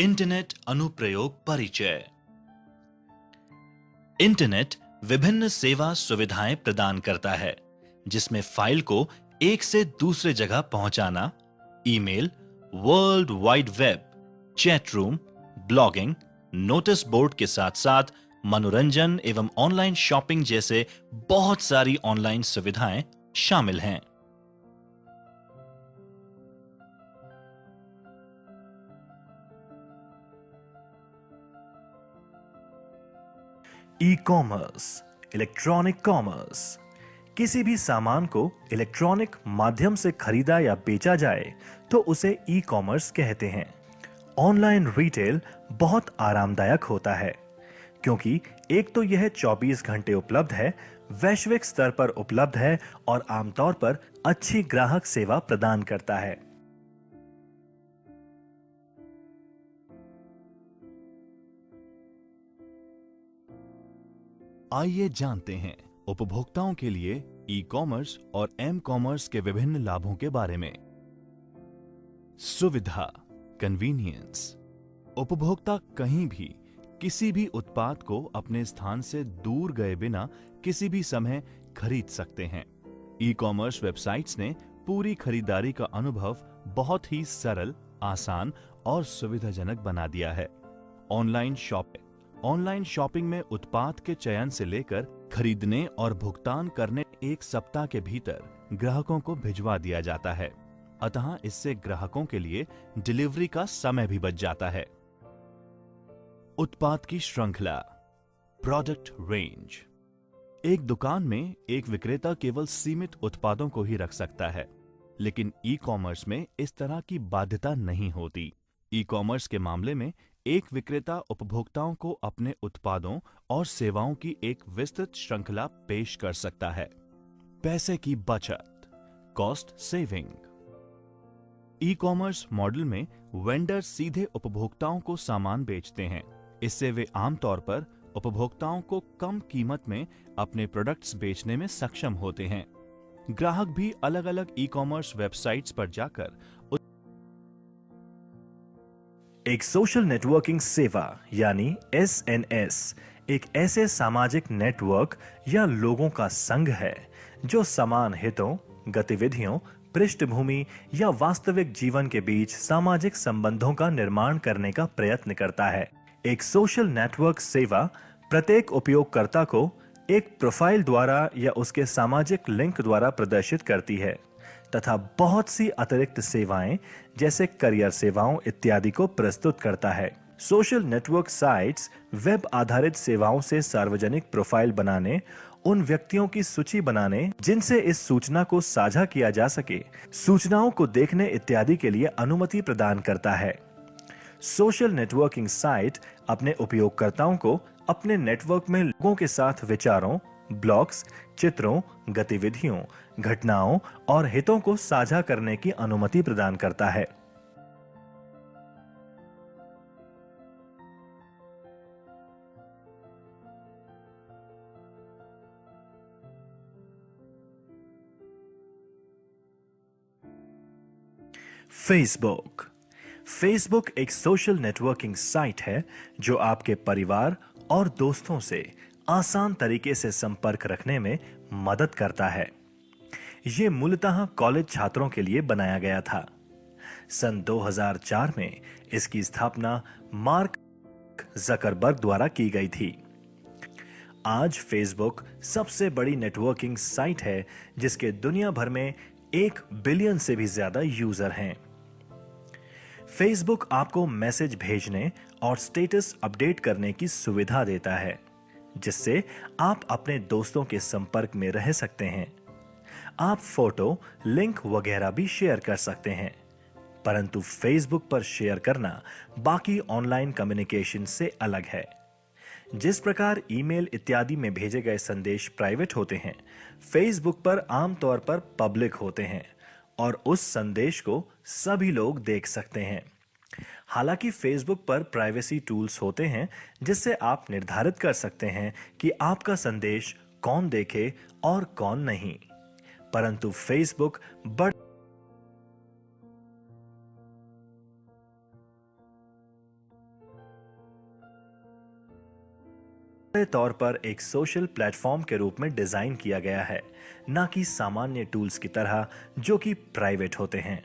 Internet अनुप्रयोग परिचय। Internet विभिन्न सेवा सुविधाएं प्रदान करता है, जिसमें फाइल को एक से दूसरे जगह पहुंचाना, email, world wide web, chat room, blogging, notice board के साथ साथ मनोरंजन एवं ऑनलाइन शॉपिंग जैसे बहुत सारी ऑनलाइन सुविधाएं शामिल हैं। E commerce, electronic commerce. किसी भी सामान को इलेक्ट्रॉनिक माध्यम से खरीदा या बेचा जाए तो उसे ई कॉमर्स कहते हैं। ऑनलाइन रिटेल बहुत आरामदायक होता है, क्योंकि एक तो यह 24 घंटे उपलब्ध है, वैश्विक स्तर पर उपलब्ध है और आमतौर पर अच्छी ग्राहक सेवा प्रदान करता है। आइए जानते हैं उपभोक्ताओं के लिए ई कॉमर्स और एम कॉमर्स के विभिन्न लाभों के बारे में। सुविधा, कन्वीनियंस। उपभोक्ता कहीं भी किसी भी उत्पाद को अपने स्थान से दूर गए बिना किसी भी समय खरीद सकते हैं। ई कॉमर्स वेबसाइट्स ने पूरी खरीदारी का अनुभव बहुत ही सरल, आसान और सुविधाजनक बना दिया है। ऑनलाइन शॉपिंग में उत्पाद के चयन से लेकर खरीदने और भुगतान करने एक सप्ताह के भीतर ग्राहकों को भिजवा दिया जाता है। अतः इससे ग्राहकों के लिए डिलीवरी का समय भी बच जाता है। उत्पाद की श्रृंखला, प्रोडक्ट रेंज। एक दुकान में एक विक्रेता केवल सीमित उत्पादों को ही रख सकता है, लेकिन ई कॉमर्स में इस तरह की बाध्यता नहीं होती। ई कॉमर्स के मामले में एक विक्रेता उपभोक्ताओं को अपने उत्पादों और सेवाओं की एक विस्तृत श्रृंखला पेश कर सकता है। पैसे की बचत, cost saving. E commerce model में वेंडर सीधे उपभोक्ताओं को सामान बेचते हैं। इससे वे आमतौर पर उपभोक्ताओं को कम कीमत में अपने प्रोडक्ट्स बेचने में सक्षम होते हैं। ग्राहक भी अलग-अलग ई कॉमर्स वेबसाइट्स पर जाकर एक सोशल नेटवर्किंग सेवा यानी एसएनएस एक ऐसे सामाजिक नेटवर्क या लोगों का संघ है जो समान हितों, गतिविधियों, पृष्ठभूमि या वास्तविक जीवन के बीच सामाजिक संबंधों का निर्माण करने का प्रयत्न करता है। एक सोशल नेटवर्क सेवा प्रत्येक उपयोगकर्ता को एक प्रोफाइल द्वारा या उसके सामाजिक लिंक द्वारा प्रदर्शित करती है तथा बहुत सी अतिरिक्त सेवाएं जैसे करियर सेवाओं इत्यादि को प्रस्तुत करता है। सोशल नेटवर्क साइट्स वेब आधारित सेवाओं से सार्वजनिक प्रोफाइल बनाने, उन व्यक्तियों की सूची बनाने जिनसे इस सूचना को साझा किया जा सके, सूचनाओं को देखने इत्यादि के लिए अनुमति प्रदान करता है। सोशल नेटवर्किंग साइट अपने उपयोगकर्ताओं को अपने नेटवर्क में लोगों के साथ विचारों, ब्लॉग्स, चित्रों, गतिविधियों, घटनाओं और हितों को साझा करने की अनुमति प्रदान करता है। फेसबुक एक सोशल नेटवर्किंग साइट है जो आपके परिवार और दोस्तों से आसान तरीके से संपर्क रखने में मदद करता है। यह मूलतः कॉलेज छात्रों के लिए बनाया गया था। सन 2004 में इसकी स्थापना मार्क जकरबर्ग द्वारा की गई थी। आज फेसबुक सबसे बड़ी नेटवर्किंग साइट है जिसके दुनिया भर में 1 बिलियन से भी ज्यादा यूजर हैं। फेसबुक आपको मैसेज भेजने और स्टेटस अपडेट करने की सुविधा देता है, जिससे आप अपने दोस्तों के संपर्क में रह सकते हैं। आप फोटो, लिंक वगैरह भी शेयर कर सकते हैं, परंतु फेसबुक पर शेयर करना बाकी ऑनलाइन कम्युनिकेशन से अलग है। जिस प्रकार ईमेल इत्यादि में भेजे गए संदेश प्राइवेट होते हैं, फेसबुक पर आमतौर पर पब्लिक होते हैं और उस संदेश को सभी लोग देख सकते हैं। हालांकि फेसबुक पर प्राइवेसी टूल्स होते हैं जिससे आप निर्धारित कर सकते हैं कि आपका संदेश कौन देखे और कौन नहीं, परंतु फेसबुक बड़ तौर पर एक सोशल प्लेटफॉर्म के रूप में डिजाइन किया गया है, ना कि सामान्य टूल्स की तरह जो कि प्राइवेट होते हैं।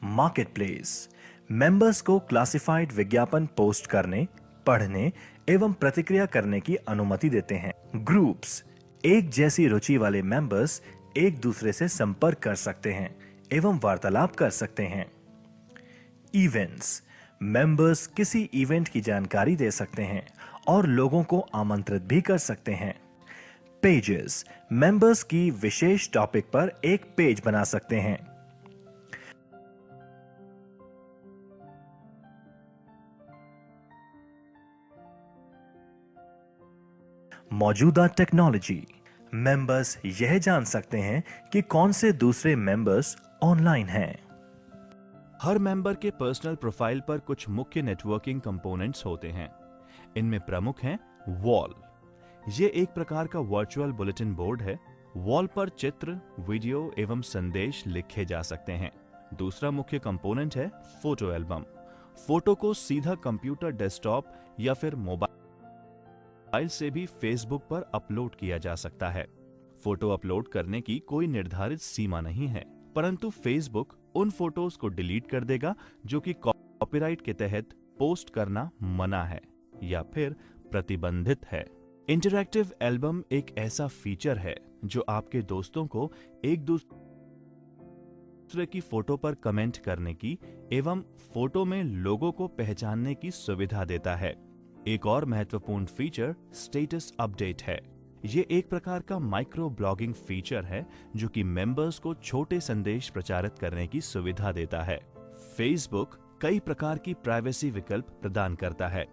मार्केट प्लेस मेंबर्स को क्लासिफाइड विज्ञापन पोस्ट करने, पढ़ने एवं प्रतिक्रिया करने की अनुमति देते हैं। ग्रुप्स एक जैसी रुचि वाले मेंबर्स एक दूसरे से संपर्क कर सकते हैं एवं वार्तालाप कर सकते हैं। इवेंट्स मेंबर्स किसी इवेंट की जानकारी दे सकते हैं और लोगों को आमंत्रित भी कर सकते हैं। पेजेस मेंबर्स की विशेष टॉपिक पर एक पेज बना सकते हैं। मौजूदा टेक्नोलॉजी मेंबर्स यह जान सकते हैं कि कौन से दूसरे मेंबर्स ऑनलाइन हैं। हर मेंबर के पर्सनल प्रोफाइल पर कुछ मुख्य नेटवर्किंग कंपोनेंट्स होते हैं। इनमें प्रमुख हैं वॉल। ये एक प्रकार का वर्चुअल बुलेटिन बोर्ड है। वॉल पर चित्र, वीडियो एवं संदेश लिखे जा सकते हैं। दूसरा मुख्य कंपोनेंट है फोटो एल्बम। फोटो को सीधा कंप्यूटर डेस्कटॉप या फिर मोबाइल से भी फेसबुक पर अपलोड किया जा सकता है। फोटो अपलोड करने की कोई निर्धारित सीमा नहीं है, परंतु फेसबुक उन फोटोज को डिलीट कर देगा जो कि कॉपीराइट के तहत पोस्ट करना मना है या फिर प्रतिबंधित है। इंटरैक्टिव एल्बम एक ऐसा फीचर है जो आपके दोस्तों को एक दूसरे की फोटो पर कमेंट करने की एवं फोटो में लोगों को पहचानने की सुविधा देता है। एक और महत्वपूर्ण फीचर स्टेटस अपडेट है। ये एक प्रकार का माइक्रो ब्लॉगिंग फीचर है जो कि मेंबर्स को छोटे संदेश प्रचारित करने की सुविधा देता है। फेसबुक कई प्रकार की प्राइवेसी विकल्प प्रदान करता है।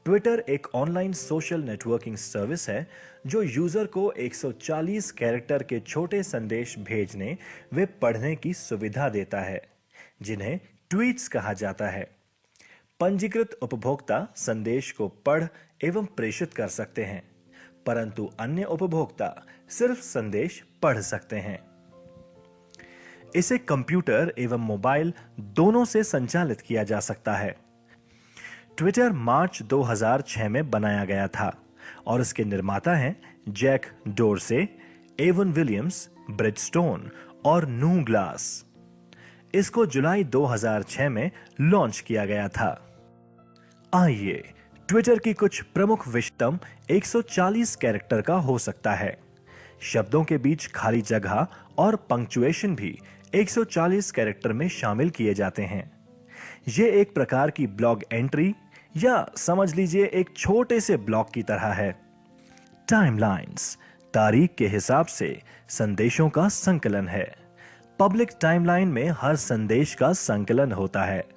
ट्विटर एक ऑनलाइन सोशल नेटवर्किंग सर्विस है जो यूजर को 140 कैरेक्टर के छोटे संदेश भेजने व पढ़ने की सुविधा देता है, जिन्हें ट्वीट्स कहा जाता है। पंजीकृत उपभोक्ता संदेश को पढ़ एवं प्रेषित कर सकते हैं, परंतु अन्य उपभोक्ता सिर्फ संदेश पढ़ सकते हैं। इसे कंप्यूटर एवं मोबाइल दोनों से संचालित किया जा सकता है। ट्विटर मार्च 2006 में बनाया गया था और इसके निर्माता हैं Jack Dorsey, Evan Williams, Biz Stone और नू ग्लास। इसको जुलाई 2006 में लॉन्च किया गया था। आइए ट्विटर की कुछ प्रमुख विशेषताएं 140 कैरेक्टर का हो सकता है। शब्दों के बीच खाली जगह और पंक्चुएशन भी 140 कैरेक्टर में शामिल किए जाते हैं। ये एक प्रकार की ब्लॉग एंट्री या समझ लीजिए एक छोटे से ब्लॉग की तरह है। टाइमलाइंस तारीख के हिसाब से संदेशों का संकलन है। पब्लिक टाइमलाइन में हर संदेश का संकलन होता है।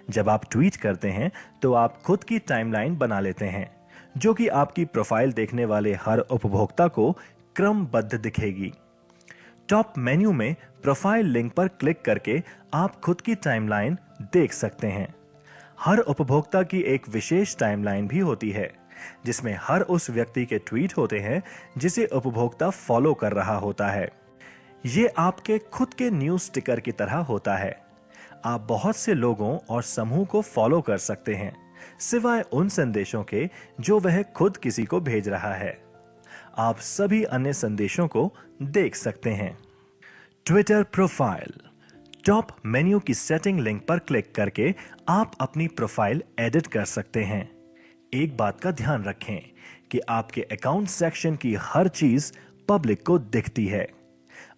जब आप ट्वीट करते हैं तो आप खुद की टाइमलाइन बना लेते हैं, जो कि आपकी प्रोफाइल देखने वाले हर उपभोक्ता को क्रमबद्ध दिखेगी। टॉप मेन्यू में प्रोफाइल लिंक पर क्लिक करके आप खुद की टाइमलाइन देख सकते हैं। हर उपभोक्ता की एक विशेष टाइमलाइन भी होती है, जिसमें हर उस व्यक्ति के ट्वीट होते हैं जिसे उपभोक्ता फॉलो कर रहा होता है। ये आपके खुद के न्यूज़ स्टिकर की तरह होता है। आप बहुत से लोगों और समूह को फॉलो कर सकते हैं, सिवाय उन संदेशों के जो वह खुद किसी को भेज रहा है। आप सभी अन्य संदेशों को देख सकते हैं। ट्विटर प्रोफाइल टॉप मेन्यू की सेटिंग लिंक पर क्लिक करके आप अपनी प्रोफाइल एडिट कर सकते हैं। एक बात का ध्यान रखें कि आपके अकाउंट सेक्शन की हर चीज पब्लिक को दिखती है।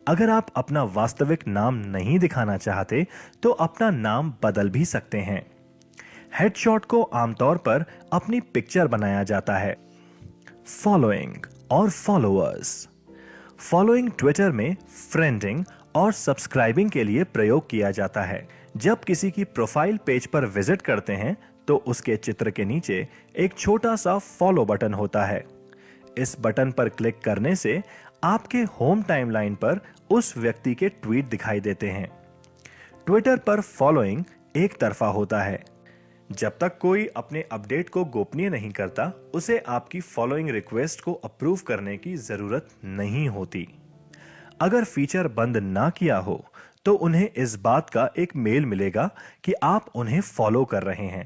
अगर आप अपना वास्तविक नाम नहीं दिखाना चाहते तो अपना नाम बदल भी सकते हैं। हेडशॉट को आमतौर पर अपनी पिक्चर बनाया जाता है। फॉलोइंग और फॉलोअर्स फॉलोइंग ट्विटर में फ्रेंडिंग और सब्सक्राइबिंग के लिए प्रयोग किया जाता है। जब किसी की प्रोफाइल पेज पर विजिट करते हैं तो उसके चित्र के नीचे एक छोटा सा फॉलो बटन होता है। इस बटन पर क्लिक करने से आपके होम टाइमलाइन पर उस व्यक्ति के ट्वीट दिखाई देते हैं। ट्विटर पर फॉलोइंग एक तरफा होता है। जब तक कोई अपने अपडेट को गोपनीय नहीं करता, उसे आपकी फॉलोइंग रिक्वेस्ट को अप्रूव करने की जरूरत नहीं होती। अगर फीचर बंद ना किया हो तो उन्हें इस बात का एक मेल मिलेगा कि आप उन्हें फॉलो कर रहे हैं।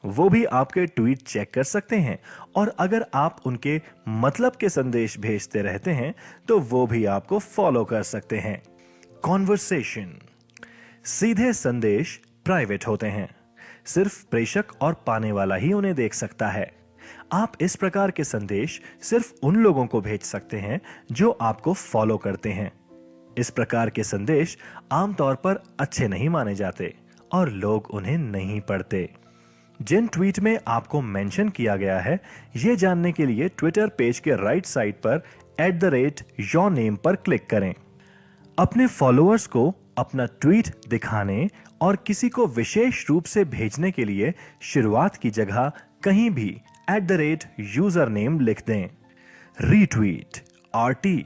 वो भी आपके ट्वीट चेक कर सकते हैं और अगर आप उनके मतलब के संदेश भेजते रहते हैं तो वो भी आपको फॉलो कर सकते हैं। कॉन्वर्सेशन। सीधे संदेश प्राइवेट होते हैं, सिर्फ प्रेषक और पाने वाला ही उन्हें देख सकता है। आप इस प्रकार के संदेश सिर्फ उन लोगों को भेज सकते हैं जो आपको फॉलो करते हैं। इस प्रकार के संदेश आमतौर पर अच्छे नहीं माने जाते और लोग उन्हें नहीं पढ़ते। जिन ट्वीट में आपको मेंशन किया गया है, यह जानने के लिए ट्विटर पेज के राइट साइड पर @yourname पर क्लिक करें। अपने फॉलोअर्स को अपना ट्वीट दिखाने और किसी को विशेष रूप से भेजने के लिए शुरुआत की जगह कहीं भी @username लिख दें। Retweet RT।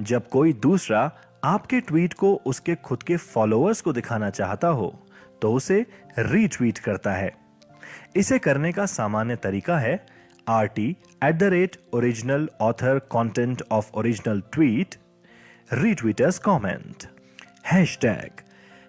जब कोई दूसरा आपके ट्वीट को उसके खुद के फॉलोअर्स को दिखाना चाहता हो तो उसे रीट्वीट करता है। इसे करने का सामान्य तरीका है RT @original author content of original tweet retweeters comment।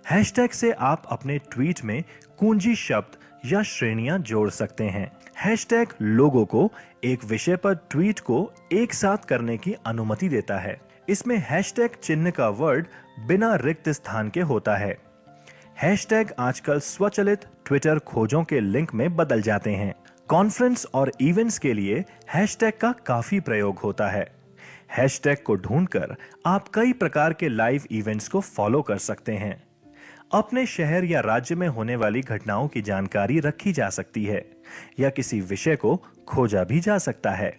Hashtag से आप अपने ट्वीट में कुंजी शब्द या श्रेणियां जोड़ सकते हैं। हैशटैग लोगों को एक विषय पर ट्वीट को एक साथ करने की अनुमति देता है। इसमें हैशटैग चिन्ह का वर्ड बिना रिक्त स्थान के होता है। हैशटैग आजकल स्वचालित ट्विटर खोजों के लिंक में बदल जाते हैं। कॉन्फ्रेंस और इवेंट्स के लिए हैशटैग का काफी प्रयोग होता है। हैशटैग को ढूंढकर आप कई प्रकार के लाइव इवेंट्स को फॉलो कर सकते हैं। अपने शहर या राज्य में होने वाली घटनाओं की जानकारी रखी जा सकती है या किसी विषय को खोजा भी जा सकता है।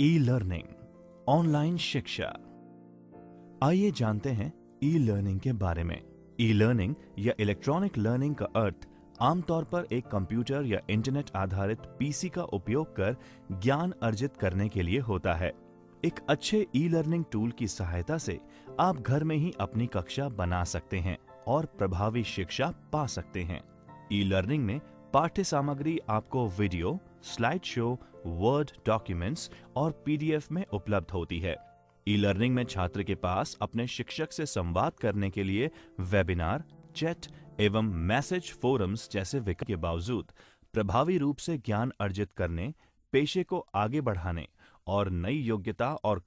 ई लर्निंग, ऑनलाइन शिक्षा। आइए जानते हैं ई लर्निंग के बारे में। ई लर्निंग या इलेक्ट्रॉनिक लर्निंग का अर्थ आमतौर पर एक कंप्यूटर या इंटरनेट आधारित पीसी का उपयोग कर ज्ञान अर्जित करने के लिए होता है। एक अच्छे ई लर्निंग टूल की सहायता से आप घर में ही अपनी कक्षा बना सकते हैं और प्रभावी शिक्षा पा सकते हैं। ई लर्निंग में पाठ्य सामग्री आपको video, slide show, word documents और पीडीएफ में उपलब्ध होती है। ई लर्निंग में छात्र के पास अपने शिक्षक से संवाद करने के लिए वेबिनार, चैट एवं मैसेज फोरम्स जैसे विकल्प के बावजूद प्रभावी रूप से ज्ञान अर्जित करने, पेशे को आगे बढ़ाने और नई योग्यता और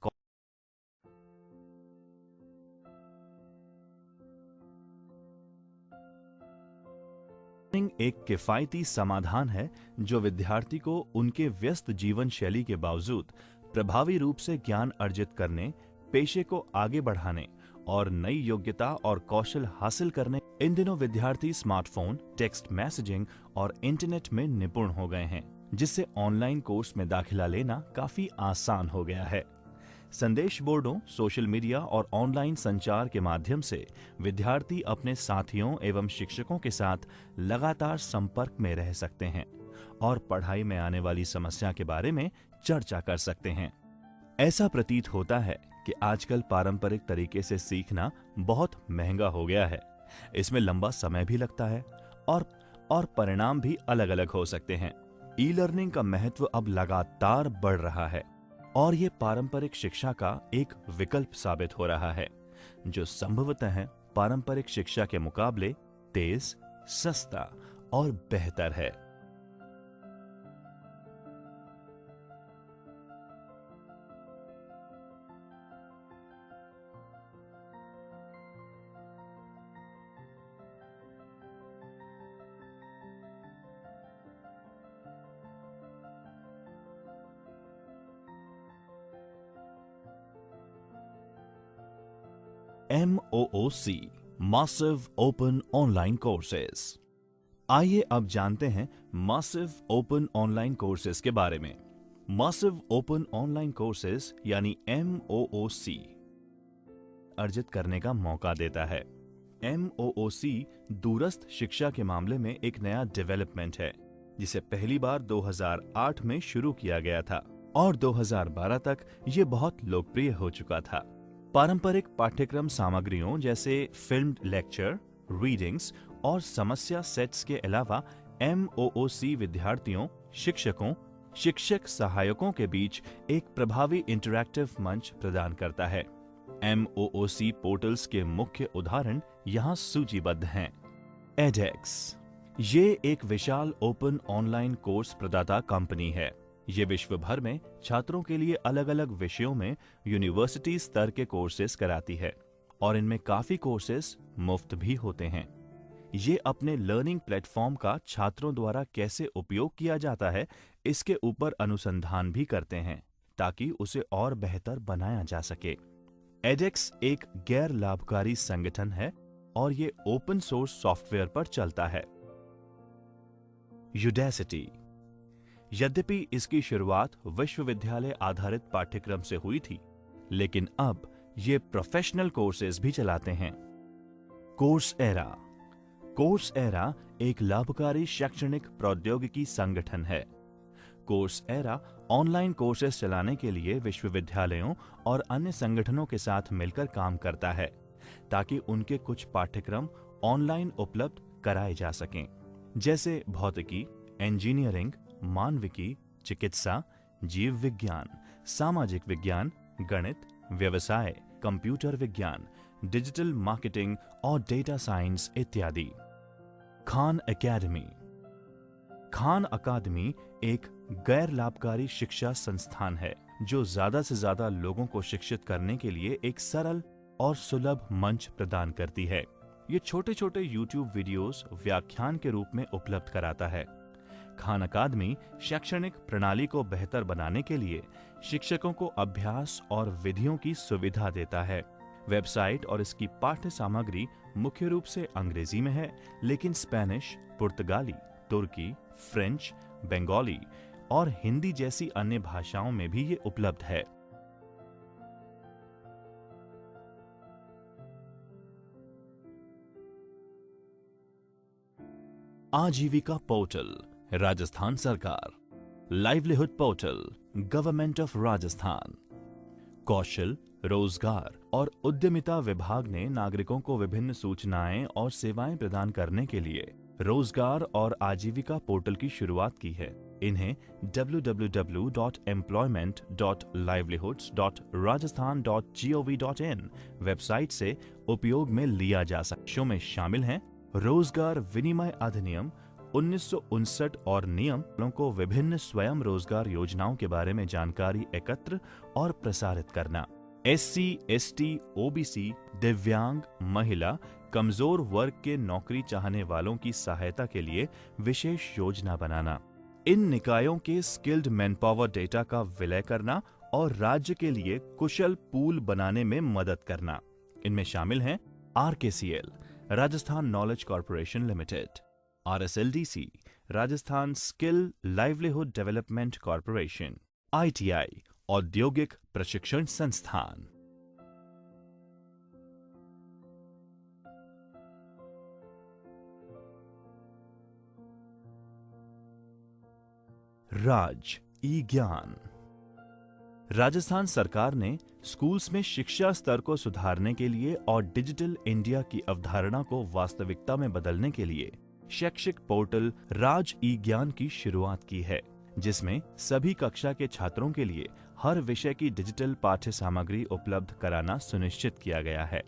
एक किफायती समाधान है जो विद्यार्थी को उनके व्यस्त जीवन शैली के बावजूद प्रभावी रूप से ज्ञान अर्जित करने, पेशे को आगे बढ़ाने और नई योग्यता और कौशल हासिल करने। इन दिनों विद्यार्थी स्मार्टफोन, टेक्स्ट मैसेजिंग और इंटरनेट में निपुण हो गए हैं, जिससे ऑनलाइन कोर्स में दाखिला लेना काफी आसान हो गया है। संदेश बोर्डों, सोशल मीडिया और ऑनलाइन संचार के माध्यम से विद्यार्थी अपने साथियों एवं शिक्षकों के साथ लगातार संपर्क में रह सकते हैं और पढ़ाई में आने वाली समस्या के बारे में चर्चा कर सकते हैं। ऐसा प्रतीत होता है कि आजकल पारंपरिक तरीके से सीखना बहुत महंगा हो गया है। इसमें लंबा समय भी लगता है और परिणाम भी अलग अलग हो सकते हैं। ई लर्निंग का महत्व अब लगातार बढ़ रहा है और ये पारंपरिक शिक्षा का एक विकल्प साबित हो रहा है, जो संभवतः पारंपरिक शिक्षा के मुकाबले तेज, सस्ता और बेहतर है। MOOC, massive open online courses. आइए अब जानते हैं मासिव ओपन ऑनलाइन कोर्सेज के बारे में। मासिव ओपन ऑनलाइन कोर्सेज यानी MOOC अर्जित करने का मौका देता है। MOOC दूरस्थ शिक्षा के मामले में एक नया डेवलपमेंट है, जिसे पहली बार 2008 में शुरू किया गया था। और 2012 तक ये बहुत लोकप्रिय हो चुका था। पारंपरिक पाठ्यक्रम सामग्रियों जैसे फिल्म्ड लेक्चर, रीडिंग्स और समस्या सेट्स के अलावा MOOC विद्यार्थियों, शिक्षकों, शिक्षक सहायकों के बीच एक प्रभावी इंटरैक्टिव मंच प्रदान करता है। MOOC पोर्टल्स के मुख्य उदाहरण यहाँ सूचीबद्ध हैं। edX ये एक विशाल ओपन ऑनलाइन कोर्स प्रदाता कंपनी है। ये विश्व भर में छात्रों के लिए अलग-अलग विषयों में यूनिवर्सिटी स्तर के कोर्सेज कराती है और इनमें काफी कोर्सेज मुफ्त भी होते हैं। ये अपने लर्निंग प्लेटफॉर्म का छात्रों द्वारा कैसे उपयोग किया जाता है इसके ऊपर अनुसंधान भी करते हैं ताकि उसे और बेहतर बनाया जा सके। edX एक गैर लाभकारी संगठन है और ये ओपन सोर्स सॉफ्टवेयर पर चलता है। Udacity यद्यपि इसकी शुरुआत विश्वविद्यालय आधारित पाठ्यक्रम से हुई थी, लेकिन अब ये प्रोफेशनल कोर्सेज भी चलाते हैं। कोर्सएरा एक लाभकारी शैक्षणिक प्रौद्योगिकी संगठन है। कोर्सएरा ऑनलाइन कोर्सेज चलाने के लिए विश्वविद्यालयों और अन्य संगठनों के साथ मिलकर काम करता है ताकि उनके कुछ पाठ्यक्रम ऑनलाइन उपलब्ध कराए जा सकें, जैसे भौतिकी, इंजीनियरिंग, मानविकी, चिकित्सा, जीव विज्ञान, सामाजिक विज्ञान, गणित, व्यवसाय, कंप्यूटर विज्ञान, डिजिटल मार्केटिंग और डेटा साइंस इत्यादि। खान अकादमी एक गैर लाभकारी शिक्षा संस्थान है जो ज्यादा से ज्यादा लोगों को शिक्षित करने के लिए एक सरल और सुलभ मंच प्रदान करती है। ये छोटे छोटे YouTube वीडियोस व्याख्यान के रूप में उपलब्ध कराता है। खान अकादमी शैक्षणिक प्रणाली को बेहतर बनाने के लिए शिक्षकों को अभ्यास और विधियों की सुविधा देता है। वेबसाइट और इसकी पाठ्य सामग्री मुख्य रूप से अंग्रेजी में है, लेकिन स्पेनिश, पुर्तगाली, तुर्की, फ्रेंच, बंगाली और हिंदी जैसी अन्य भाषाओं में भी ये उपलब्ध है। आजीविका पोर्टल राजस्थान सरकार, livelihood portal government of Rajasthan. कौशल, रोजगार और उद्यमिता विभाग ने नागरिकों को विभिन्न सूचनाएं और सेवाएं प्रदान करने के लिए रोजगार और आजीविका पोर्टल की शुरुआत की है। इन्हें www.employment.livelihoods.rajasthan.gov.in वेबसाइट से उपयोग में लिया जा सकता में शामिल हैं रोजगार विनिमय अधिनियम 1959 और नियमों को विभिन्न स्वयं रोजगार योजनाओं के बारे में जानकारी एकत्र और प्रसारित करना, SC, ST, OBC, दिव्यांग, महिला, कमजोर वर्ग के नौकरी चाहने वालों की सहायता के लिए विशेष योजना बनाना, इन निकायों के स्किल्ड मैनपावर डेटा का विलय करना और राज्य के लिए कुशल पूल बनाने में मदद करना। इनमें शामिल हैं RKCL, Rajasthan knowledge corporation limited, RSLDC, Rajasthan skill livelihood development corporation, ITI, औद्योगिक प्रशिक्षण संस्थान। राज ई ज्ञान राजस्थान सरकार ने स्कूल्स में शिक्षा स्तर को सुधारने के लिए और डिजिटल इंडिया की अवधारणा को वास्तविकता में बदलने के लिए शैक्षिक पोर्टल राज ई ज्ञान की शुरुआत की है, जिसमें सभी कक्षा के छात्रों के लिए हर विषय की डिजिटल पाठ्य सामग्री उपलब्ध कराना सुनिश्चित किया गया है।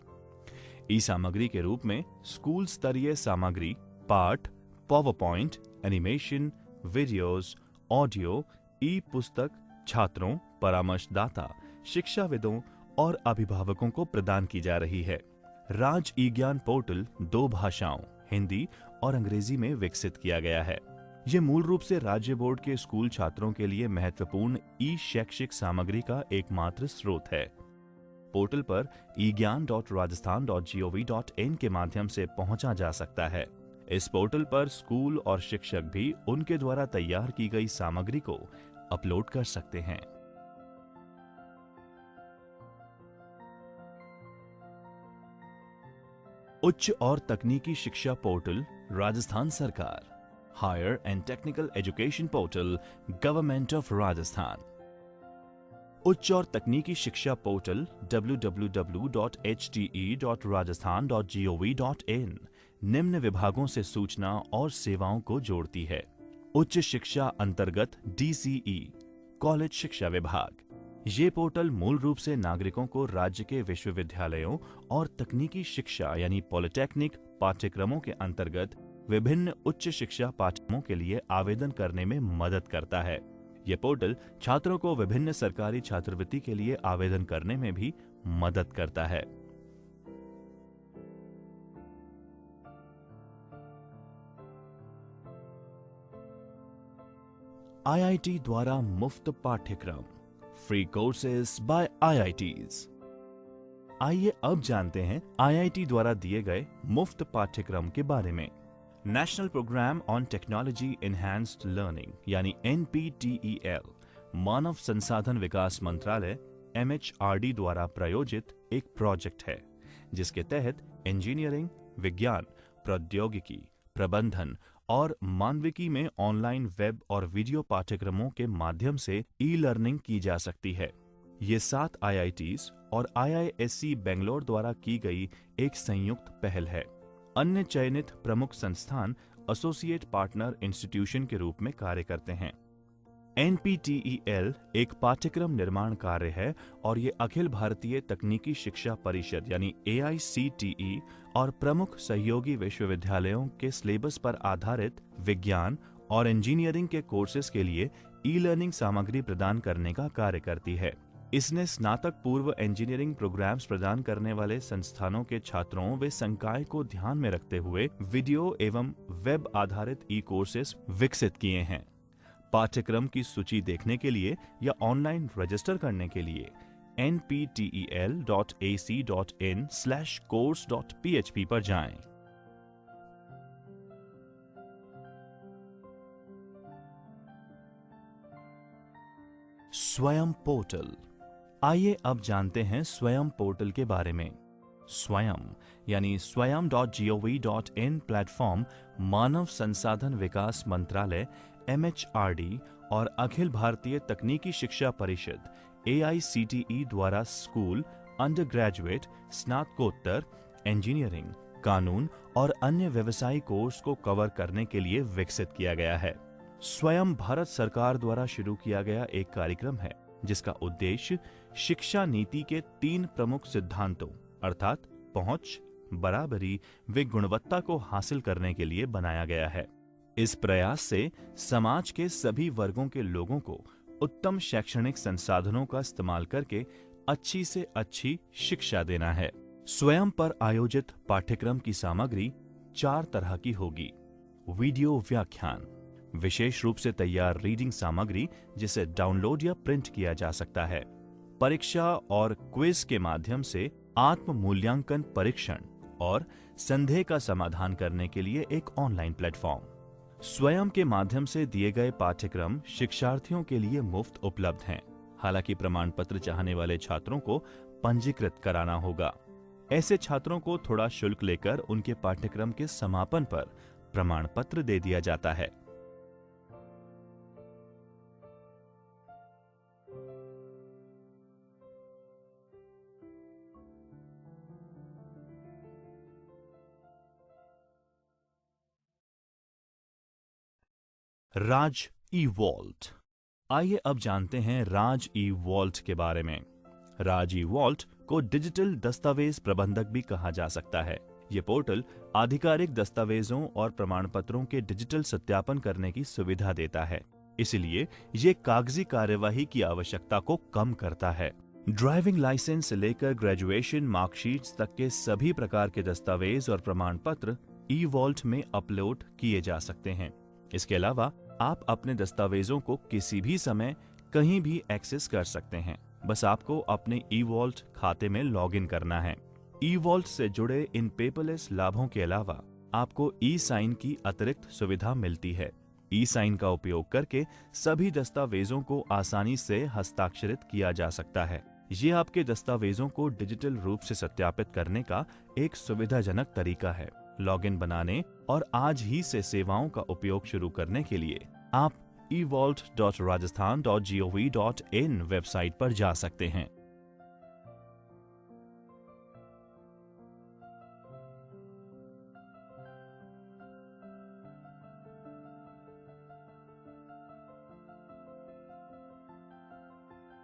ई सामग्री के रूप में स्कूल स्तरीय सामग्री, पाठ, power point, animation, videos, audio, e पुस्तक छात्रों, परामर्शदाता, शिक्षाविदों और अभिभावकों को प्रदान की जा रही है। राज ई ज्ञान पोर्टल 2 भाषाओं हिंदी और अंग्रेजी में विकसित किया गया है। ये मूल रूप से राज्य बोर्ड के स्कूल छात्रों के लिए महत्वपूर्ण ई शैक्षिक सामग्री का एकमात्र स्रोत है। पोर्टल पर egyan.rajasthan.gov.in के माध्यम से पहुंचा जा सकता है। इस पोर्टल पर स्कूल और शिक्षक भी उनके द्वारा तैयार की गई सामग्री को अपलोड कर सकते हैं। उच्च और तकनीकी शिक्षा पोर्टल राजस्थान सरकार, higher and technical education portal government of Rajasthan. उच्च और तकनीकी शिक्षा पोर्टल www.hte.rajasthan.gov.in निम्न विभागों से सूचना और सेवाओं को जोड़ती है। उच्च शिक्षा अंतर्गत DCE कॉलेज शिक्षा विभाग। ये पोर्टल मूल रूप से नागरिकों को राज्य के विश्वविद्यालयों और तकनीकी शिक्षा यानी पॉलिटेक्निक पाठ्यक्रमों के अंतर्गत विभिन्न उच्च शिक्षा पाठ्यक्रमों के लिए आवेदन करने में मदद करता है। ये पोर्टल छात्रों को विभिन्न सरकारी छात्रवृत्ति के लिए आवेदन करने में भी मदद करता है। IIT द्वारा मुफ्त पाठ्यक्रम, फ्री कोर्सेज बाय IITs। आइए अब जानते हैं IIT द्वारा दिए गए मुफ्त पाठ्यक्रम के बारे में। National program on technology enhanced learning यानी NPTEL मानव संसाधन विकास मंत्रालय MHRD द्वारा प्रायोजित एक प्रोजेक्ट है, जिसके तहत इंजीनियरिंग, विज्ञान, प्रौद्योगिकी, प्रबंधन और मानविकी में ऑनलाइन वेब और वीडियो पाठ्यक्रमों के माध्यम से ई-लर्निंग की जा सकती है। ये 7 IITs और IISc बेंगलोर द्वारा की गई एक संयुक्त पहल है। अन्य चयनित प्रमुख संस्थान एसोसिएट पार्टनर इंस्टीट्यूशन के रूप में कार्य करते हैं। NPTEL एक पाठ्यक्रम निर्माण कार्य है और ये अखिल भारतीय तकनीकी शिक्षा परिषद यानी AICTE और प्रमुख सहयोगी विश्वविद्यालयों के सिलेबस पर आधारित विज्ञान और इंजीनियरिंग के कोर्सेज के लिए ई-लर्निंग सामग्री प्रदान करने का कार्य करती है। इसने स्नातक पूर्व इंजीनियरिंग प्रोग्राम्स प्रदान करने वाले संस्थानों के छात्रों व संकाय को ध्यान में रखते हुए वीडियो एवं वेब आधारित ई कोर्सेज विकसित किए हैं। पाठ्यक्रम की सूची देखने के लिए या ऑनलाइन रजिस्टर करने के लिए nptel.ac.in/course.php पर जाएं। स्वयं पोर्टल। आइए अब जानते हैं स्वयं पोर्टल के बारे में। स्वयं यानी swayam.gov.in प्लेटफॉर्म मानव संसाधन विकास मंत्रालय MHRD और अखिल भारतीय तकनीकी शिक्षा परिषद AICTE द्वारा स्कूल, अंडर ग्रेजुएट, स्नातकोत्तर, इंजीनियरिंग, कानून और अन्य व्यवसायिक कोर्स को कवर करने के लिए विकसित किया गया है। स्वयं भारत सरकार द्वारा शुरू किया गया एक कार्यक्रम है, जिसका उद्देश्य शिक्षा नीति के 3 प्रमुख सिद्धांतों अर्थात पहुंच, बराबरी व गुणवत्ता को हासिल करने के लिए बनाया गया है। इस प्रयास से समाज के सभी वर्गों के लोगों को उत्तम शैक्षणिक संसाधनों का इस्तेमाल करके अच्छी से अच्छी शिक्षा देना है। स्वयं पर आयोजित पाठ्यक्रम की सामग्री 4 तरह की होगी। वीडियो व्याख्यान, विशेष रूप से तैयार रीडिंग सामग्री जिसे डाउनलोड या प्रिंट किया जा सकता है। परीक्षा और क्विज के माध्यम से आत्म मूल्यांकन परीक्षण और संदेह का समाधान करने के लिए एक ऑनलाइन प्लेटफॉर्म। स्वयं के माध्यम से दिए गए पाठ्यक्रम शिक्षार्थियों के लिए मुफ्त उपलब्ध हैं। हालांकि प्रमाण पत्र चाहने वाले छात्रों को पंजीकृत कराना होगा। ऐसे छात्रों को थोड़ा शुल्क लेकर उनके पाठ्यक्रम के समापन पर प्रमाण पत्र दे दिया जाता है। राज ई-वॉल्ट। आइए अब जानते हैं राज ई-वॉल्ट के बारे में। राज ई-वॉल्ट को डिजिटल दस्तावेज प्रबंधक भी कहा जा सकता है। ये पोर्टल आधिकारिक दस्तावेजों और प्रमाण पत्रों के डिजिटल सत्यापन करने की सुविधा देता है। इसलिए ये कागजी कार्यवाही की आवश्यकता को कम करता है। ड्राइविंग लाइसेंस से लेकर ग्रेजुएशन मार्कशीट्स तक के सभी प्रकार के दस्तावेज और प्रमाण पत्र ई-वॉल्ट में अपलोड किए जा सकते हैं। इसके अलावा आप अपने दस्तावेजों को किसी भी समय कहीं भी एक्सेस कर सकते हैं। बस आपको अपने ई-वॉल्ट खाते में लॉगिन करना है। ई-वॉल्ट से जुड़े इन पेपरलेस लाभों के अलावा आपको ई-साइन की अतिरिक्त सुविधा मिलती है। ई-साइन का उपयोग करके सभी दस्तावेजों को आसानी से हस्ताक्षरित किया जा सकता है। ये आपके दस्तावेजों को डिजिटल रूप से सत्यापित करने का एक सुविधाजनक तरीका है। लॉगिन बनाने और आज ही से सेवाओं का उपयोग शुरू करने के लिए आप evault.rajasthan.gov.in वेबसाइट पर जा सकते हैं।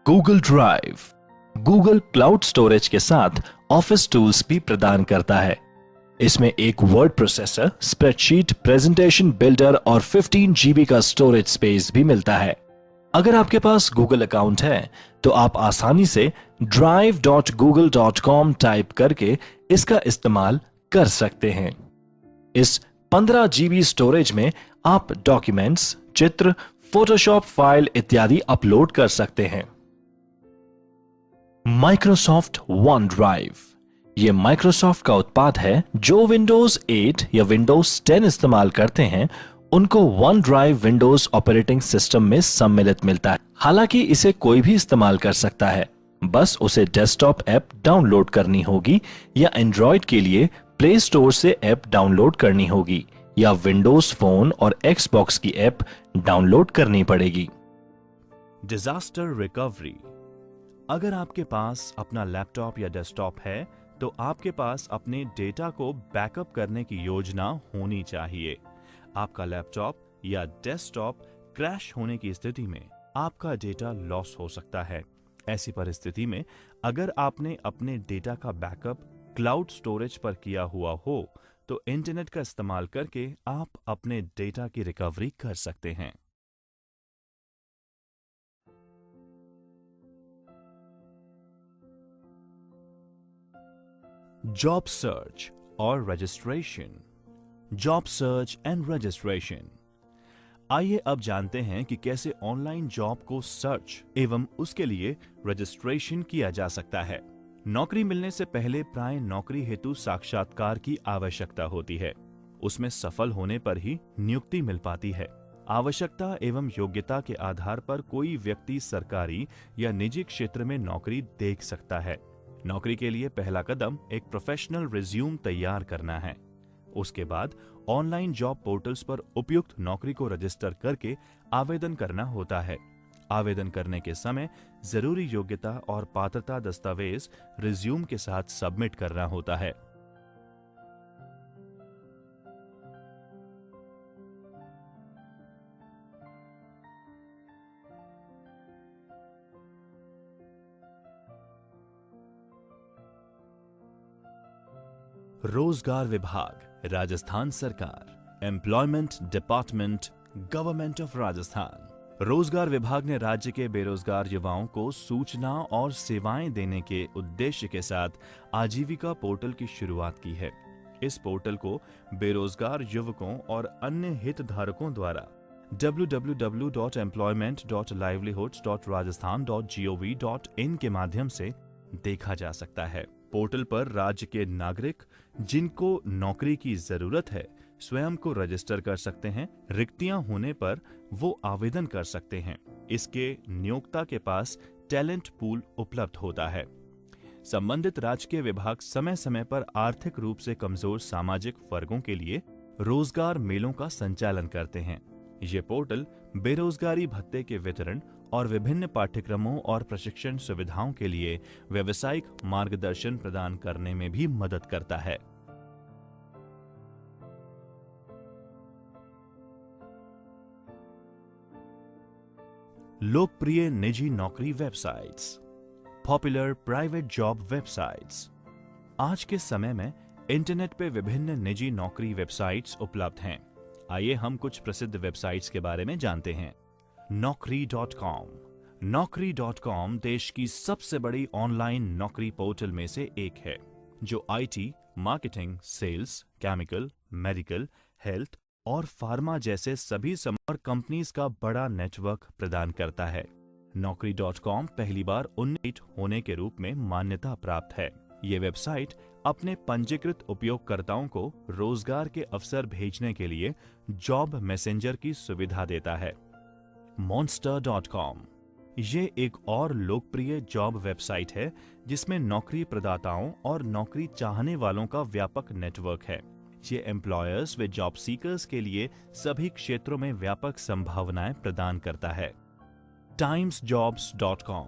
Google drive Google cloud storage के साथ ऑफिस टूल्स भी प्रदान करता है। इसमें एक word processor, spreadsheet, presentation builder और 15 GB का स्टोरेज स्पेस भी मिलता है। अगर आपके पास गूगल अकाउंट है तो आप आसानी से drive.google.com टाइप करके इसका इस्तेमाल कर सकते हैं। इस 15 GB स्टोरेज में आप डॉक्यूमेंट्स, चित्र, फोटोशॉप फाइल इत्यादि अपलोड कर सकते हैं। माइक्रोसॉफ्ट वन ड्राइव यह माइक्रोसॉफ्ट का उत्पाद है। जो विंडोज 8 या विंडोज 10 इस्तेमाल करते हैं उनको one drive Windows operating system में सम्मिलित मिलता है। हालांकि इसे कोई भी इस्तेमाल कर सकता है, बस उसे डेस्कटॉप ऐप डाउनलोड करनी होगी या एंड्रॉयड के लिए प्ले स्टोर से ऐप डाउनलोड करनी होगी या विंडोज फोन और एक्सबॉक्स की ऐप डाउनलोड करनी पड़ेगी। Disaster recovery. अगर आपके पास अपना लैपटॉप या डेस्कटॉप है तो आपके पास अपने डेटा को बैकअप करने की योजना होनी चाहिए। आपका लैपटॉप या डेस्कटॉप क्रैश होने की स्थिति में आपका डेटा लॉस हो सकता है। ऐसी परिस्थिति में अगर आपने अपने डेटा का बैकअप क्लाउड स्टोरेज पर किया हुआ हो तो इंटरनेट का इस्तेमाल करके आप अपने डेटा की रिकवरी कर सकते हैं। जॉब सर्च और registration. Job search and registration. आइए अब जानते हैं कि कैसे ऑनलाइन जॉब को सर्च एवं उसके लिए रजिस्ट्रेशन किया जा सकता है। नौकरी मिलने से पहले प्राय नौकरी हेतु साक्षात्कार की आवश्यकता होती है। उसमें सफल होने पर ही नियुक्ति मिल पाती है। आवश्यकता एवं योग्यता के आधार पर कोई व्यक्ति सरकारी या निजी क्षेत्र में नौकरी देख सकता है। नौकरी के लिए पहला कदम एक प्रोफेशनल रिज्यूम तैयार करना है। उसके बाद ऑनलाइन जॉब पोर्टल्स पर उपयुक्त नौकरी को रजिस्टर करके आवेदन करना होता है। आवेदन करने के समय जरूरी योग्यता और पात्रता दस्तावेज रिज्यूम के साथ सबमिट करना होता है। रोजगार विभाग, राजस्थान सरकार, employment department, government of Rajasthan. रोजगार विभाग ने राज्य के बेरोजगार युवाओं को सूचना और सेवाएं देने के उद्देश्य के साथ आजीविका पोर्टल की शुरुआत की है। इस पोर्टल को बेरोजगार युवकों और अन्य हितधारकों द्वारा www.employment.livelihoods.rajasthan.gov.in के माध्यम से देखा जा सकता है। पोर्टल पर राज्य के नागरिक जिनको नौकरी की जरूरत है स्वयं को रजिस्टर कर सकते हैं। रिक्तियां होने पर वो आवेदन कर सकते हैं। इसके नियोक्ता के पास टैलेंट पूल उपलब्ध होता है। संबंधित राजकीय विभाग समय समय पर आर्थिक रूप से कमजोर सामाजिक वर्गों के लिए रोजगार मेलों का संचालन करते हैं। ये पोर्टल बेरोजगारी भत्ते के वितरण और विभिन्न पाठ्यक्रमों और प्रशिक्षण सुविधाओं के लिए व्यावसायिक मार्गदर्शन प्रदान करने में भी मदद करता है। लोकप्रिय निजी नौकरी websites, popular private job websites. आज के समय में इंटरनेट पे विभिन्न निजी नौकरी वेबसाइट्स उपलब्ध हैं। आइए हम कुछ प्रसिद्ध वेबसाइट्स के बारे में जानते हैं। Naukri.com। Naukri.com देश की सबसे बड़ी ऑनलाइन नौकरी पोर्टल में से एक है, जो IT, marketing, sales, chemical, medical, health और फार्मा जैसे सभी समर कंपनीज का बड़ा नेटवर्क प्रदान करता है। Naukri.com पहली बार 19 होने के रूप में मान्यता प्राप्त है। ये वेबसाइट अपने पंजीकृत उपयोगकर्ताओं को रोजगार के अवसर भेजने के लिए जॉब मैसेंजर की सुविधा देता है। Monster.com ये एक और लोकप्रिय जॉब वेबसाइट है जिसमें नौकरी प्रदाताओं और नौकरी चाहने वालों का व्यापक नेटवर्क है। ये एम्प्लॉयर्स व जॉब सीकर्स के लिए सभी क्षेत्रों में व्यापक संभावनाएं प्रदान करता है। timesjobs.com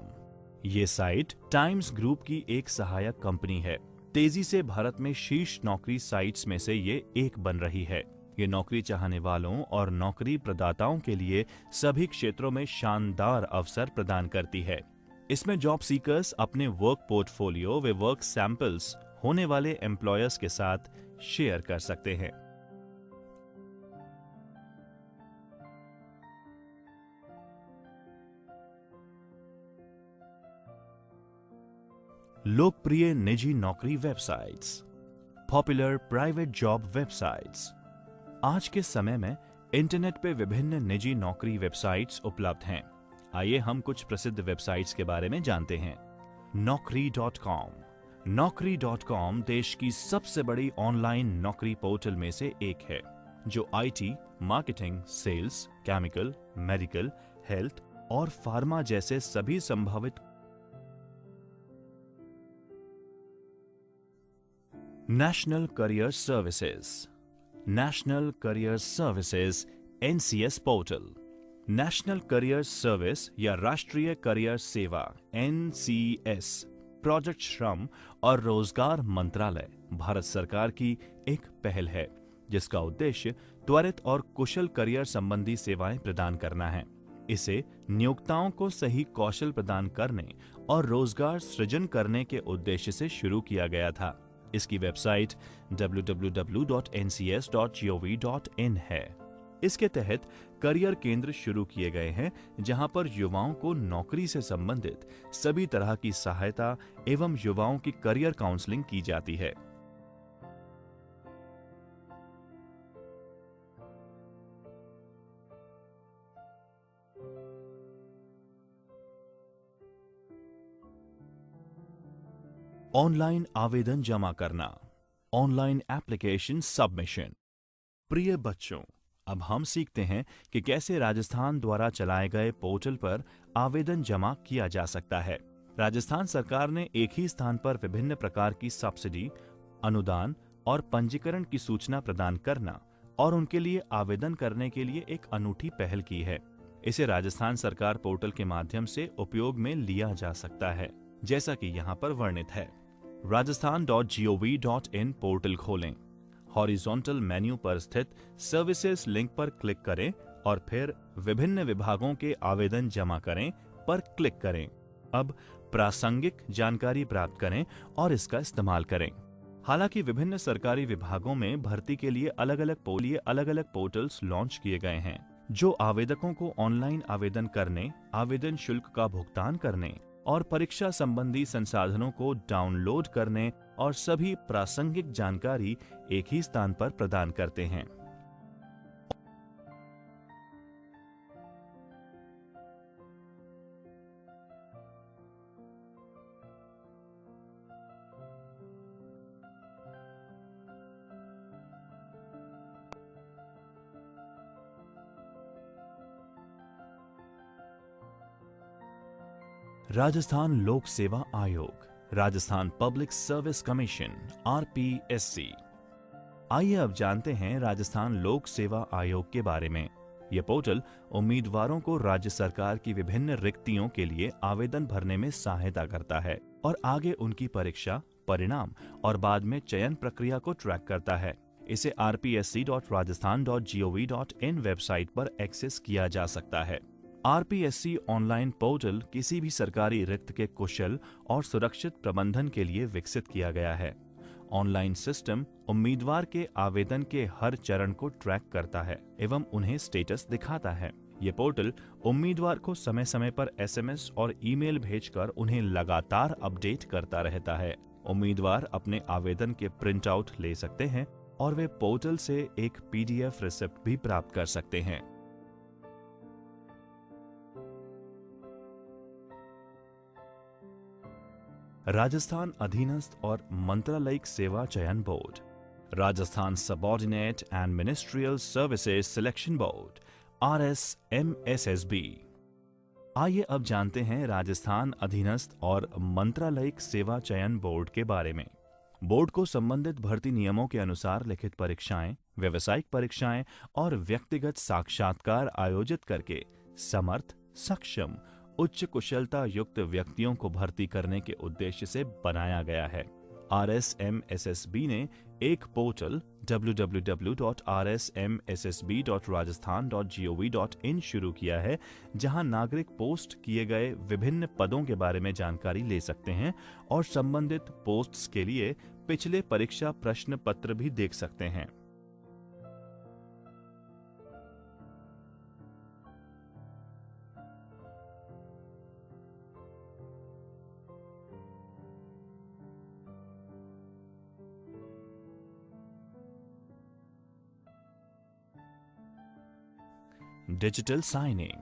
ये साइट टाइम्स ग्रुप की एक सहायक कंपनी है। तेजी से भारत में शीर्ष नौकरी साइट्स में से ये एक बन रही है। ये नौकरी चाहने वालों और नौकरी प्रदाताओं के लिए सभी क्षेत्रों में शानदार अवसर प्रदान करती है। इसमें जॉब सीकर्स अपने वर्क पोर्टफोलियो व वर्क सैंपल्स होने वाले एम्प्लॉयर्स के साथ शेयर कर सकते हैं। लोकप्रिय निजी नौकरी websites, popular private job websites. आज के समय में इंटरनेट पे विभिन्न निजी नौकरी वेबसाइट्स उपलब्ध हैं। आइए हम कुछ प्रसिद्ध वेबसाइट्स के बारे में जानते हैं। Naukri.com। Naukri.com देश की सबसे बड़ी ऑनलाइन नौकरी पोर्टल में से एक है, जो IT, marketing, sales, chemical, medical, health और फार्मा जैसे सभी संभावित national career services. National career services NCS portal. National career service या राष्ट्रीय करियर सेवा NCS प्रोजेक्ट श्रम और रोजगार मंत्रालय भारत सरकार की एक पहल है, जिसका उद्देश्य त्वरित और कुशल करियर संबंधी सेवाएं प्रदान करना है। इसे नियोक्ताओं को सही कौशल प्रदान करने और रोजगार सृजन करने के उद्देश्य से शुरू किया गया था। इसकी वेबसाइट www.ncs.gov.in है। इसके तहत करियर केंद्र शुरू किए गए हैं, जहां पर युवाओं को नौकरी से संबंधित सभी तरह की सहायता एवं युवाओं की करियर काउंसलिंग की जाती है। ऑनलाइन आवेदन जमा करना, ऑनलाइन एप्लीकेशन सबमिशन। प्रिय बच्चों, अब हम सीखते हैं कि कैसे राजस्थान द्वारा चलाए गए पोर्टल पर आवेदन जमा किया जा सकता है। राजस्थान सरकार ने एक ही स्थान पर विभिन्न प्रकार की सब्सिडी, अनुदान और पंजीकरण की सूचना प्रदान करना और उनके लिए आवेदन करने के लिए एक अनूठी पहल की है। इसे राजस्थान सरकार पोर्टल के माध्यम से उपयोग में लिया जा सकता है, जैसा कि यहाँ पर वर्णित है। rajasthan.gov.in पोर्टल खोलें। हॉरिजॉन्टल मेन्यू पर स्थित सर्विसेज लिंक पर क्लिक करें और फिर विभिन्न विभागों के आवेदन जमा करें पर क्लिक करें। अब प्रासंगिक जानकारी प्राप्त करें और इसका इस्तेमाल करें। हालांकि विभिन्न सरकारी विभागों में भर्ती के लिए अलग अलग पोर्टल्स लॉन्च किए गए हैं, जो आवेदकों को ऑनलाइन आवेदन करने, आवेदन शुल्क का भुगतान करने और परीक्षा संबंधी संसाधनों को डाउनलोड करने और सभी प्रासंगिक जानकारी एक ही स्थान पर प्रदान करते हैं। राजस्थान लोक सेवा आयोग, Rajasthan public service commission RPSC। आइए अब जानते हैं राजस्थान लोक सेवा आयोग के बारे में। यह पोर्टल उम्मीदवारों को राज्य सरकार की विभिन्न रिक्तियों के लिए आवेदन भरने में सहायता करता है और आगे उनकी परीक्षा, परिणाम और बाद में चयन प्रक्रिया को ट्रैक करता है। इसे rpsc.rajasthan.gov.in वेबसाइट पर एक्सेस किया जा सकता है। RPSC ऑनलाइन पोर्टल किसी भी सरकारी रिक्त के कुशल और सुरक्षित प्रबंधन के लिए विकसित किया गया है। ऑनलाइन सिस्टम उम्मीदवार के आवेदन के हर चरण को ट्रैक करता है एवं उन्हें स्टेटस दिखाता है। ये पोर्टल उम्मीदवार को समय समय पर SMS और ईमेल भेजकर उन्हें लगातार अपडेट करता रहता है। उम्मीदवार अपने आवेदन के प्रिंट आउट ले सकते हैं और वे पोर्टल से एक PDF रिसिप्ट भी प्राप्त कर सकते हैं। राजस्थान अधीनस्थ और मंत्रालयिक सेवा चयन board, Rajasthan subordinate and ministerial services selection board RSMSSB। आइए अब जानते हैं राजस्थान अधीनस्थ और मंत्रालयिक सेवा चयन बोर्ड के बारे में। बोर्ड को संबंधित भर्ती नियमों के अनुसार लिखित परीक्षाएं, व्यावसायिक परीक्षाएं और व्यक्तिगत साक्षात्कार आयोजित करके समर्थ, सक्षम, उच्च कुशलता युक्त व्यक्तियों को भर्ती करने के उद्देश्य से बनाया गया है। RSMSSB ने एक पोर्टल www.rsmssb.rajasthan.gov.in शुरू किया है, जहां नागरिक पोस्ट किए गए विभिन्न पदों के बारे में जानकारी ले सकते हैं और संबंधित पोस्ट्स के लिए पिछले परीक्षा प्रश्न पत्र भी देख सकते हैं। Digital signing.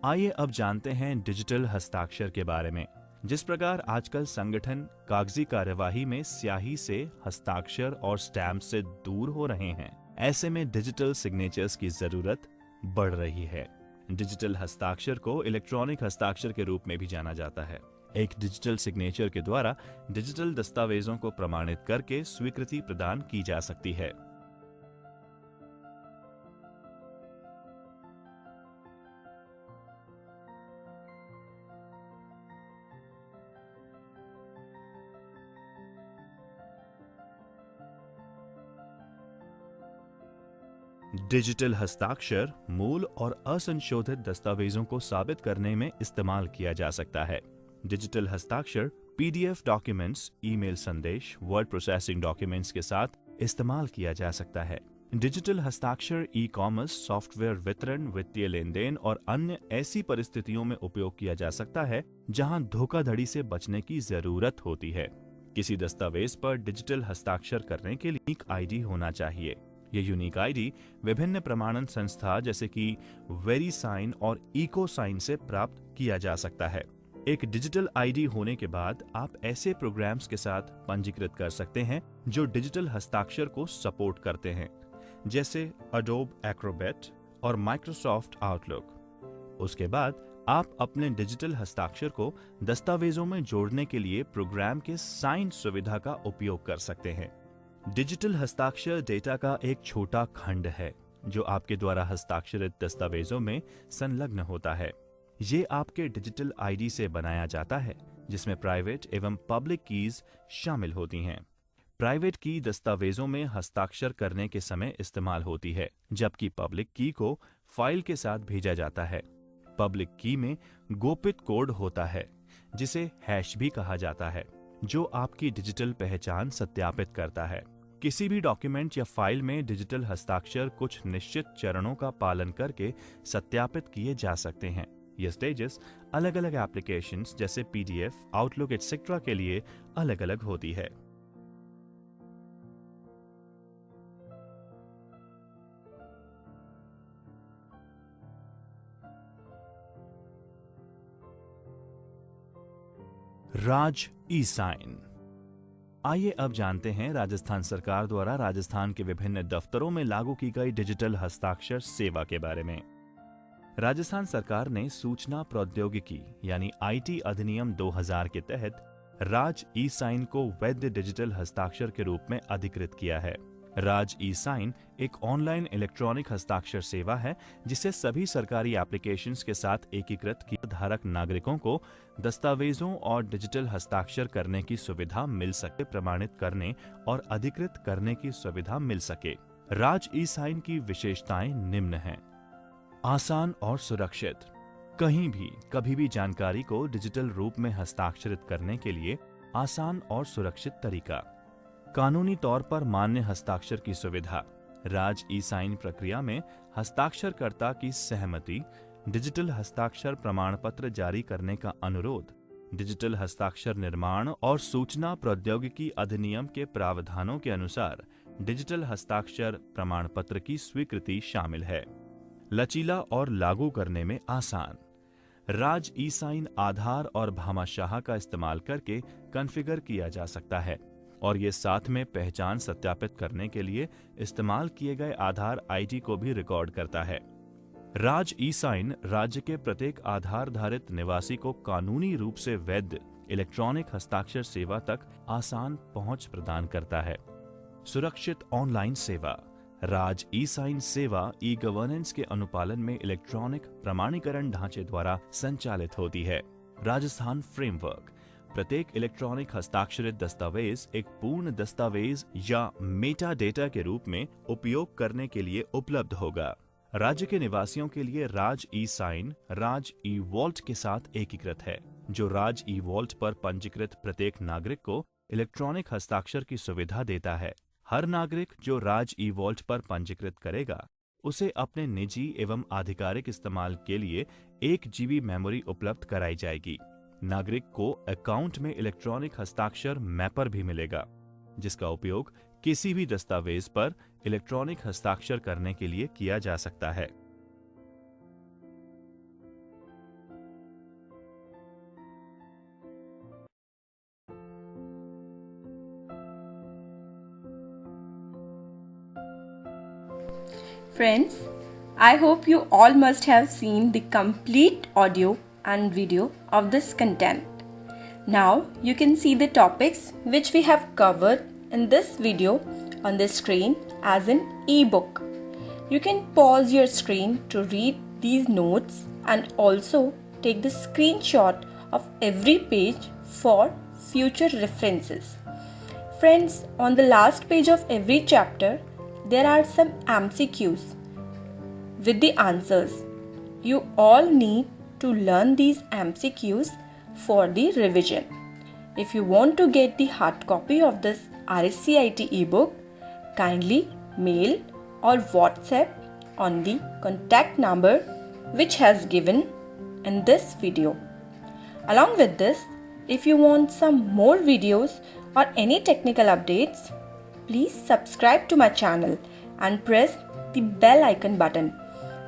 आइए अब जानते हैं डिजिटल हस्ताक्षर के बारे में। जिस प्रकार आजकल संगठन कागजी कार्यवाही में स्याही से, हस्ताक्षर और स्टैम्प से दूर हो रहे हैं, ऐसे में डिजिटल सिग्नेचर्स की जरूरत बढ़ रही है। डिजिटल हस्ताक्षर को इलेक्ट्रॉनिक हस्ताक्षर के रूप में भी जाना जाता है। एक डिजिटल सिग्नेचर के द्वारा डिजिटल दस्तावेजों को प्रमाणित करके स्वीकृति प्रदान की जा सकती है। डिजिटल हस्ताक्षर मूल और असंशोधित दस्तावेजों को साबित करने में इस्तेमाल किया जा सकता है। डिजिटल हस्ताक्षर PDF डॉक्यूमेंट्स, ईमेल संदेश, वर्ड प्रोसेसिंग डॉक्यूमेंट्स के साथ इस्तेमाल किया जा सकता है। डिजिटल हस्ताक्षर ई-कॉमर्स, सॉफ्टवेयर वितरण, वित्तीय लेनदेन और अन्य ऐसी परिस्थितियों में उपयोग किया जा सकता है जहां धोखाधड़ी से बचने की जरूरत होती है। किसी दस्तावेज पर डिजिटल हस्ताक्षर करने के लिए यूनिक ID होना चाहिए। ये यूनिक ID विभिन्न प्रमाणन संस्था जैसे कि वेरीसाइन और इकोसाइन से प्राप्त किया जा सकता है। एक डिजिटल ID होने के बाद आप ऐसे प्रोग्राम्स के साथ पंजीकृत कर सकते हैं जो डिजिटल हस्ताक्षर को सपोर्ट करते हैं, जैसे Adobe Acrobat और Microsoft Outlook। उसके बाद आप अपने डिजिटल हस्ताक्षर को दस्तावेजों में जोड़ने के लिए प्रोग्राम के साइन सुविधा का उपयोग कर सकते हैं। डिजिटल हस्ताक्षर डेटा का एक छोटा खंड है जो आपके द्वारा हस्ताक्षरित दस्तावेजों में संलग्न होता है। ये आपके डिजिटल ID से बनाया जाता है, जिसमें प्राइवेट एवं पब्लिक कीज शामिल होती हैं। प्राइवेट की दस्तावेजों में हस्ताक्षर करने के समय इस्तेमाल होती है, जबकि पब्लिक की को फाइल के साथ भेजा जाता है। पब्लिक की में गोपित कोड होता है, जिसे हैश भी कहा जाता है, जो आपकी डिजिटल पहचान सत्यापित करता है। किसी भी डॉक्यूमेंट या फाइल में डिजिटल हस्ताक्षर कुछ निश्चित चरणों का पालन करके सत्यापित किए जा सकते हैं। ये स्टेजेस अलग अलग एप्लीकेशंस जैसे PDF, आउटलुक एटसेट्रा के लिए अलग अलग होती है। राज ई-साइन। आइए अब जानते हैं राजस्थान सरकार द्वारा राजस्थान के विभिन्न दफ्तरों में लागू की गई डिजिटल हस्ताक्षर सेवा के बारे में। राजस्थान सरकार ने सूचना प्रौद्योगिकी यानी IT अधिनियम 2000 के तहत राज ई-साइन को वैध डिजिटल हस्ताक्षर के रूप में अधिकृत किया है। राज ई-साइन एक ऑनलाइन इलेक्ट्रॉनिक हस्ताक्षर सेवा है जिसे सभी सरकारी एप्लीकेशंस के साथ एकीकृत किया धारक नागरिकों को दस्तावेजों और डिजिटल हस्ताक्षर करने की सुविधा मिल सके, प्रमाणित करने और अधिकृत करने की सुविधा मिल सके। राज ई-साइन की विशेषताएं निम्न हैं। आसान और सुरक्षित। कहीं भी कभी भी जानकारी को डिजिटल रूप में हस्ताक्षरित करने के लिए आसान और सुरक्षित तरीका। कानूनी तौर पर मान्य हस्ताक्षर की सुविधा। राज ई-साइन प्रक्रिया में हस्ताक्षरकर्ता की सहमति, डिजिटल हस्ताक्षर प्रमाण पत्र जारी करने का अनुरोध, डिजिटल हस्ताक्षर निर्माण और सूचना प्रौद्योगिकी अधिनियम के प्रावधानों के अनुसार डिजिटल हस्ताक्षर प्रमाण पत्र की स्वीकृति शामिल है। लचीला और लागू करने में आसान। राज ई-साइन आधार और भामाशाह का इस्तेमाल करके कॉन्फ़िगर किया जा सकता है और ये साथ में पहचान सत्यापित करने के लिए इस्तेमाल किए गए आधार ID को भी रिकॉर्ड करता है। राज ई-साइन राज्य के प्रत्येक आधार धारित निवासी को कानूनी रूप से वैध इलेक्ट्रॉनिक हस्ताक्षर सेवा तक आसान पहुंच प्रदान करता है। सुरक्षित ऑनलाइन सेवा। राज ई साइन सेवा ई गवर्नेंस के अनुपालन में इलेक्ट्रॉनिक प्रमाणीकरण ढांचे द्वारा संचालित होती है। राजस्थान फ्रेमवर्क। प्रत्येक इलेक्ट्रॉनिक हस्ताक्षरित दस्तावेज एक पूर्ण दस्तावेज या मेटा डेटा के रूप में उपयोग करने के लिए उपलब्ध होगा। राज्य के निवासियों के लिए राज ई साइन राज ई वॉल्ट के साथ एकीकृत है, जो राज ई वॉल्ट पर पंजीकृत प्रत्येक नागरिक को इलेक्ट्रॉनिक हस्ताक्षर की सुविधा देता है। हर नागरिक जो राज ई वॉल्ट पर पंजीकृत करेगा, उसे अपने निजी एवं आधिकारिक इस्तेमाल के लिए 1 GB मेमोरी उपलब्ध कराई जाएगी। नागरिक को अकाउंट में इलेक्ट्रॉनिक हस्ताक्षर मैपर भी मिलेगा, जिसका उपयोग किसी भी दस्तावेज पर इलेक्ट्रॉनिक हस्ताक्षर करने के लिए किया जा सकता है। Friends, I hope you all must have seen the complete audio and video of this content. Now you can see the topics which we have covered in this video on the screen as an e-book. You can pause your screen to read these notes and also take the screenshot of every page for future references. Friends, on the last page of every chapter, there are some MCQs with the answers. You all need to learn these MCQs for the revision. If you want to get the hard copy of this RSCIT ebook, kindly mail or WhatsApp on the contact number which has given in this video. Along with this, if you want some more videos or any technical updates, please subscribe to my channel and press the bell icon button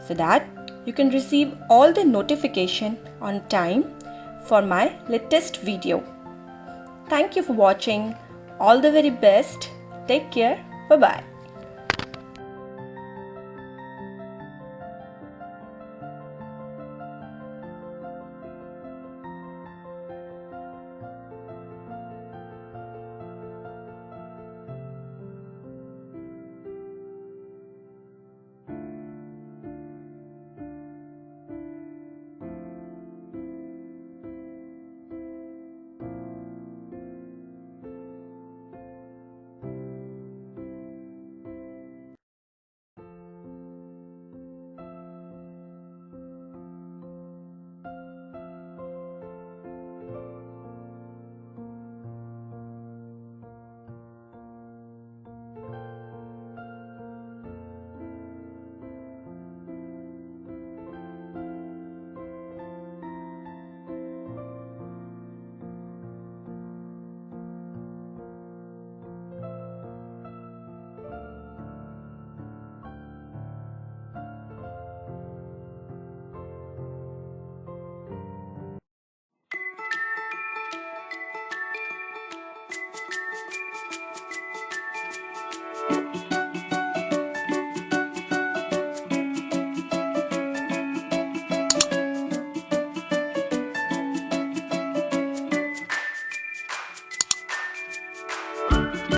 so that you can receive all the notification on time for my latest video. Thank you for watching. All the very best. Take care. Bye-bye.